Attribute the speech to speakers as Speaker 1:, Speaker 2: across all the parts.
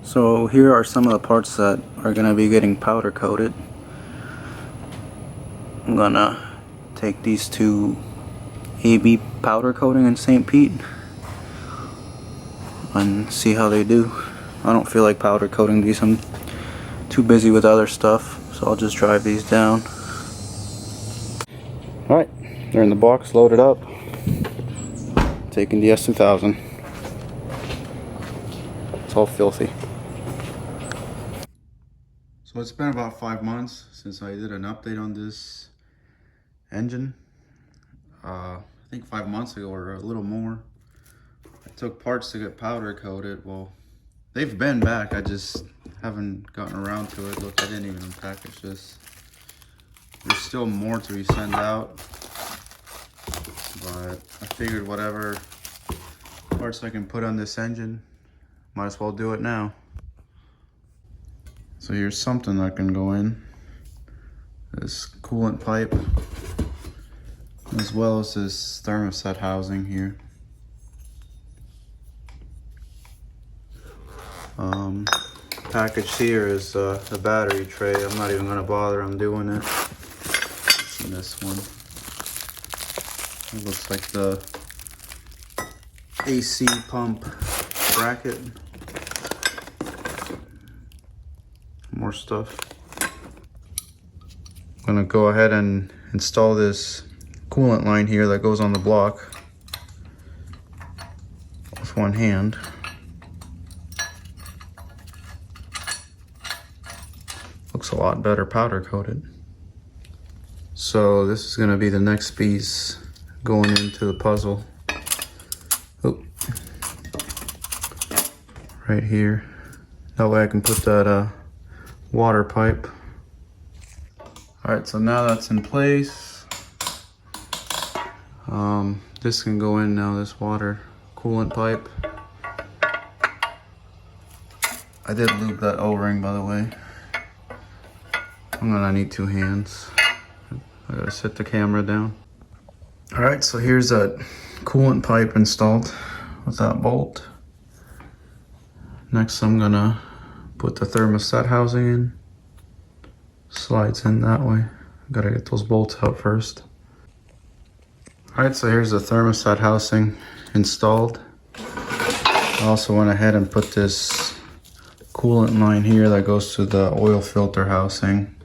Speaker 1: So here are some of the parts that are going to be getting powder coated. I'm going to take these two AB powder coating in St. Pete and see how they do. I don't feel like powder coating these. I'm too busy with other stuff, so I'll just drive these down. Alright, they're in the box, loaded up. Taking the S2000. It's all filthy. So it's been about 5 months since I did an update on this engine. I think 5 months ago or a little more. I took parts to get powder coated. Well, they've been back. I just haven't gotten around to it. Look, I didn't even unpackage this. There's still more to be sent out, but I figured whatever parts I can put on this engine, might as well do it now. So here's something that can go in. This coolant pipe, as well as this thermostat housing here. Packaged here is the battery tray. I'm not even gonna bother undoing it. And this one, it looks like the AC pump bracket. More stuff. I'm gonna go ahead and install this coolant line here that goes on the block with one hand. Looks a lot better powder coated. So this is gonna be the next piece going into the puzzle. Oh, right here. That way I can put that water pipe. All right, so now that's in place. This can go in now, this water coolant pipe. I did lube that O-ring, by the way. I'm gonna need 2 hands. I gotta set the camera down. All right, so here's that coolant pipe installed with that bolt. Next, I'm gonna put the thermostat housing in. Slides in that way. Gotta get those bolts out first. All right, so here's the thermostat housing installed. I also went ahead and put this coolant line here that goes to the oil filter housing.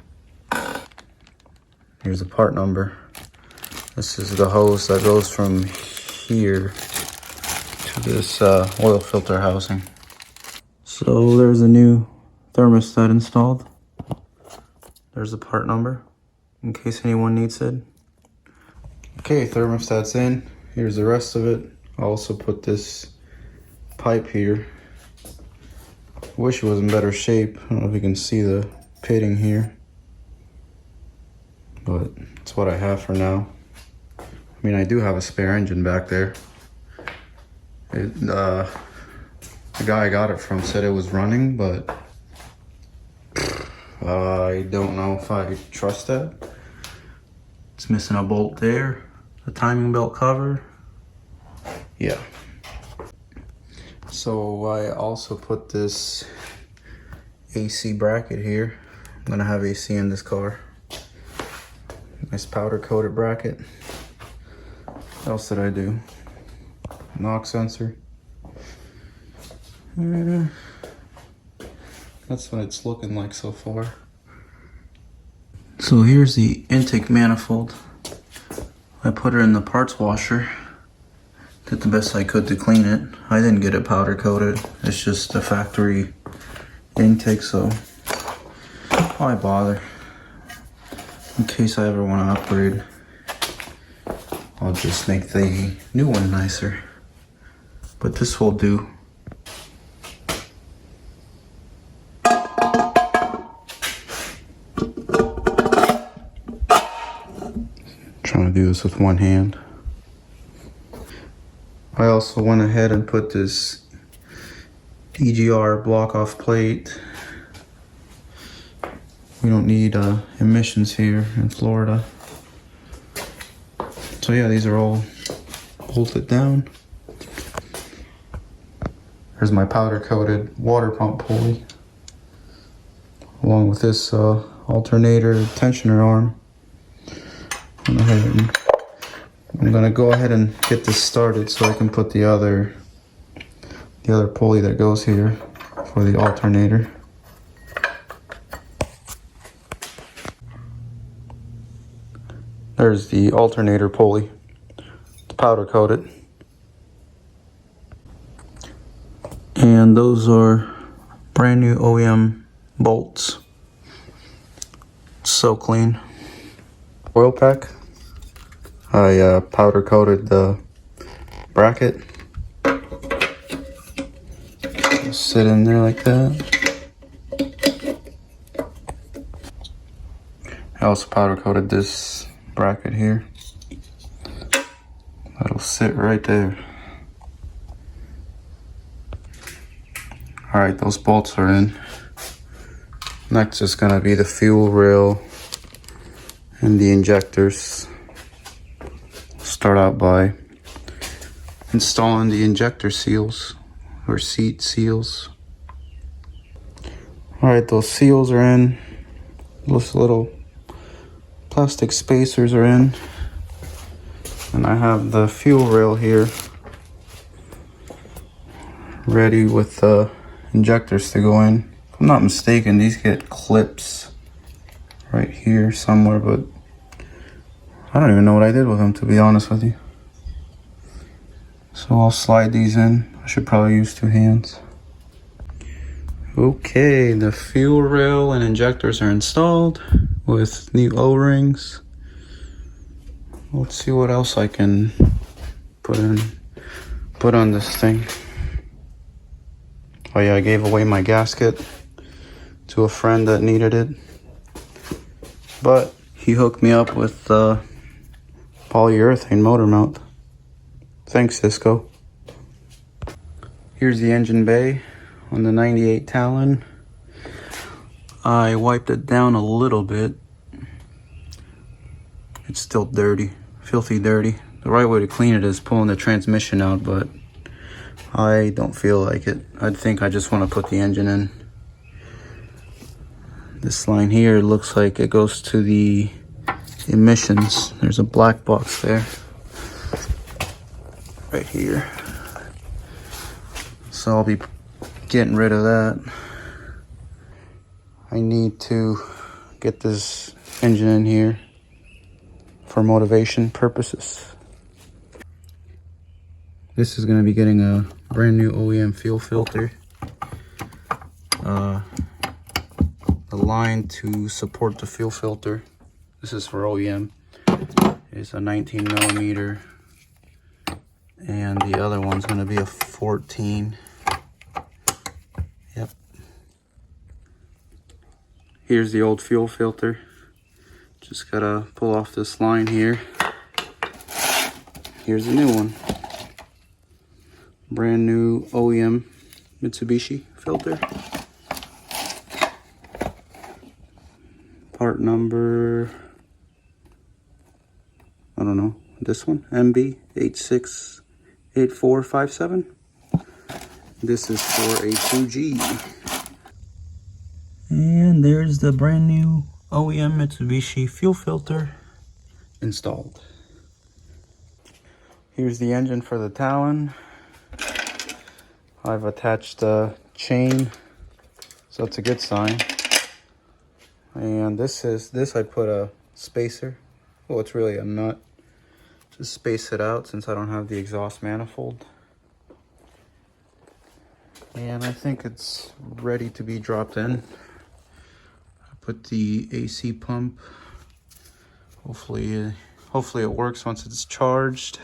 Speaker 1: Here's the part number. This is the hose that goes from here to this oil filter housing. So there's a new thermostat installed. There's the part number in case anyone needs it. Okay, thermostat's in. Here's the rest of it. I also put this pipe here. Wish it was in better shape. I don't know if you can see the pitting here, but it's what I have for now. I mean, I do have a spare engine back there. The guy I got it from said it was running, but I don't know if I trust that. It's missing a bolt there. The timing belt cover. Yeah. So I also put this AC bracket here. I'm gonna have AC in this car. Nice powder coated bracket. What else did I do? Knock sensor. That's what it's looking like so far. So here's the intake manifold. I put it in the parts washer. Did the best I could to clean it. I didn't get it powder coated. It's just a factory intake, so why bother? In case I ever want to upgrade, I'll just make the new one nicer. But this will do. Trying to do this with one hand. I also went ahead and put this EGR block off plate. We don't need emissions here in Florida. So yeah, these are all bolted down. There's my powder coated water pump pulley, along with this alternator tensioner arm. I'm gonna go ahead and get this started so I can put the other pulley that goes here for the alternator. There's the alternator pulley. It's powder coated. And those are brand new OEM bolts. So clean. Oil pack. I powder coated the bracket. Just sit in there like that. I also powder coated this bracket here. That'll sit right there. Alright, those bolts are in. Next is gonna be the fuel rail and the injectors. Start out by installing the injector seals or seat seals. Alright, those seals are in. Those little plastic spacers are in. And I have the fuel rail here ready with the injectors to go in. If I'm not mistaken, these get clips right here somewhere, but I don't even know what I did with them, to be honest with you. So I'll slide these in. I should probably use two hands. Okay, the fuel rail and injectors are installed with new O-rings. Let's see what else I can put on this thing. Oh yeah, I gave away my gasket to a friend that needed it, but he hooked me up with polyurethane motor mount. Thanks, Cisco. Here's the engine bay on the 98 Talon. I wiped it down a little bit. It's still dirty, filthy dirty. The right way to clean it is pulling the transmission out, but I don't feel like it. I think I just want to put the engine in. This line here looks like it goes to the emissions. There's a black box there. Right here. So I'll be getting rid of that. I need to get this engine in here for motivation purposes. This is going to be getting a brand new OEM fuel filter. The line to support the fuel filter, this is for OEM, is a 19 millimeter, and the other one's going to be a 14. Yep. Here's the old fuel filter. Just gotta pull off this line here. Here's the new one. Brand new OEM Mitsubishi filter. Part number, I don't know, this one, MB868457. This is for a 2G. And there's the brand new OEM Mitsubishi fuel filter installed. Here's the engine for the Talon. I've attached a chain, so it's a good sign. And this I put a spacer. Well, it's really a nut. Just space it out since I don't have the exhaust manifold. And I think it's ready to be dropped in. I put the AC pump. Hopefully it works once it's charged.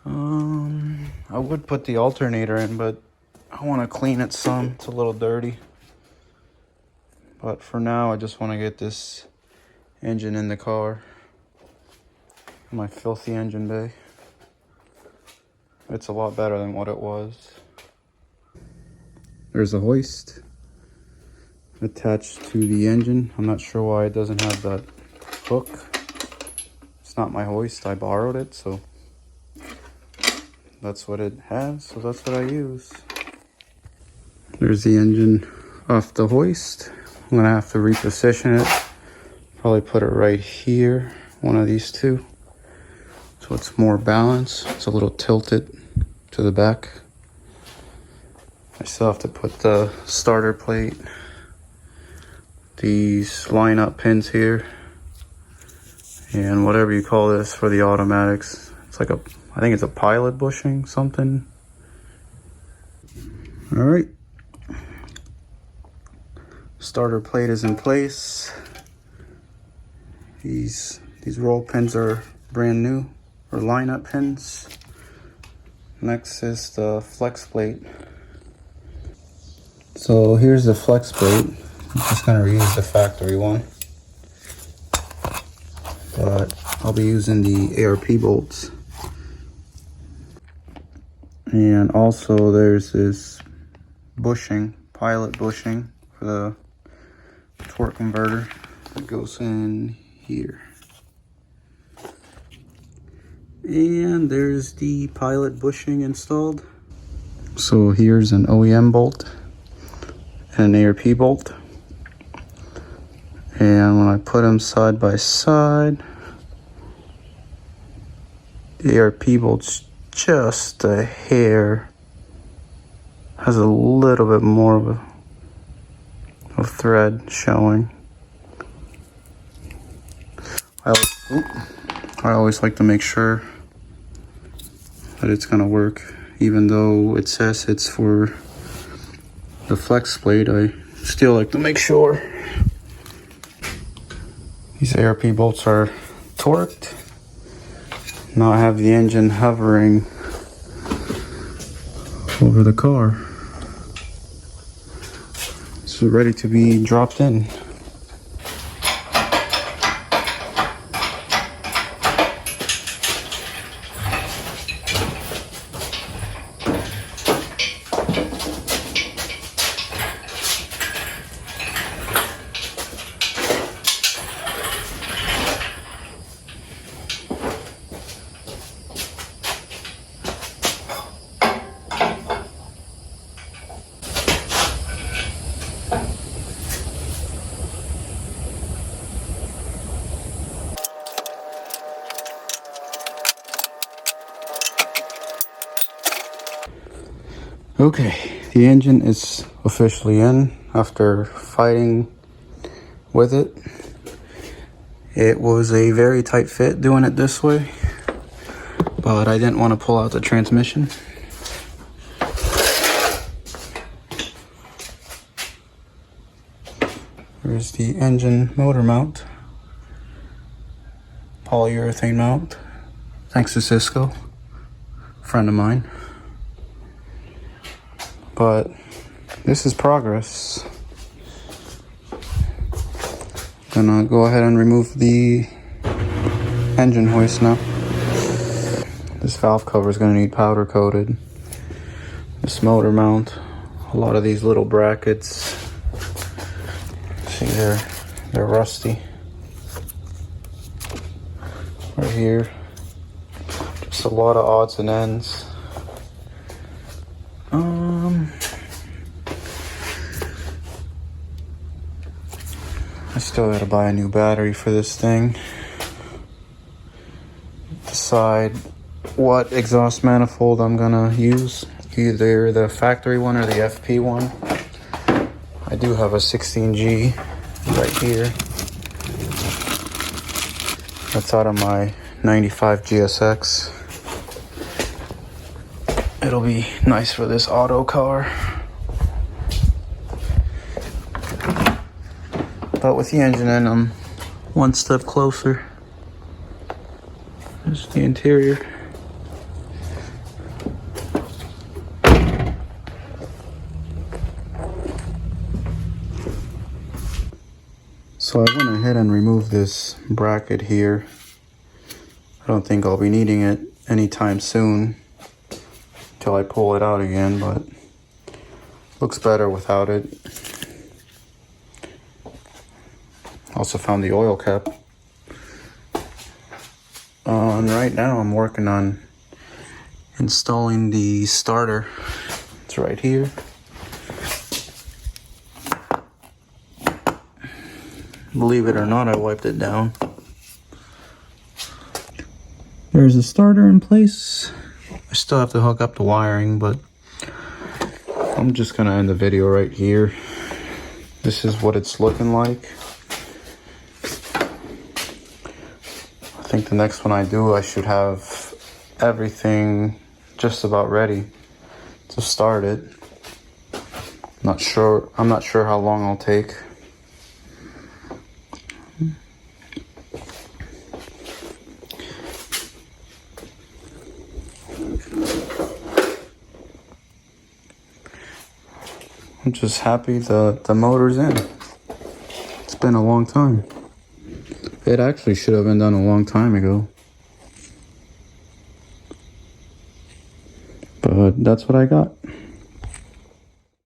Speaker 1: I would put the alternator in, but I want to clean it some. It's a little dirty. But for now, I just want to get this engine in the car. My filthy engine bay. It's a lot better than what it was. There's a hoist attached to the engine. I'm not sure why it doesn't have that hook. It's not my hoist, I borrowed it, so that's what it has, so that's what I use. There's the engine off the hoist. I'm gonna have to reposition it. Probably put it right here, one of these two, so it's more balanced. It's a little tilted to the back. I still have to put the starter plate, these line-up pins here, and whatever you call this for the automatics. It's like I think it's a pilot bushing, something. All right. Starter plate is in place. These roll pins are brand new, or line-up pins. Next is the flex plate. So here's the flex plate. I'm just gonna reuse the factory one, but I'll be using the ARP bolts. And also there's this bushing, pilot bushing for the torque converter that goes in here. And there's the pilot bushing installed. So here's an OEM bolt and an ARP bolt. And when I put them side by side, the ARP bolt's just a hair, has a little bit more of a thread showing. I always like to make sure that it's gonna work, even though it says it's for the flex plate. I still like to make sure these ARP bolts are torqued, not have the engine hovering over the car. So ready to be dropped in. Okay, the engine is officially in after fighting with it. It was a very tight fit doing it this way, but I didn't want to pull out the transmission. There's the engine motor mount, polyurethane mount, thanks to Cisco, a friend of mine. But this is progress. Gonna go ahead and remove the engine hoist now. This valve cover is gonna need powder coated. This motor mount, a lot of these little brackets, see they're rusty. Right here, just a lot of odds and ends. I still gotta buy a new battery for this thing. Decide what exhaust manifold I'm gonna use, either the factory one or the FP one. I do have a 16G right here. That's out of my 95 GSX. It'll be nice for this auto car. But with the engine in, I'm one step closer. There's the interior. So I went ahead and removed this bracket here. I don't think I'll be needing it anytime soon until I pull it out again, but looks better without it. Also found the oil cap. And right now I'm working on installing the starter. It's right here. Believe it or not, I wiped it down. There's a starter in place. I still have to hook up the wiring, but I'm just gonna end the video right here. This is what it's looking like. I think the next one I do, I should have everything just about ready to start it. I'm not sure how long I'll take. I'm just happy the motor's in. It's been a long time. It actually should have been done a long time ago. But that's what I got.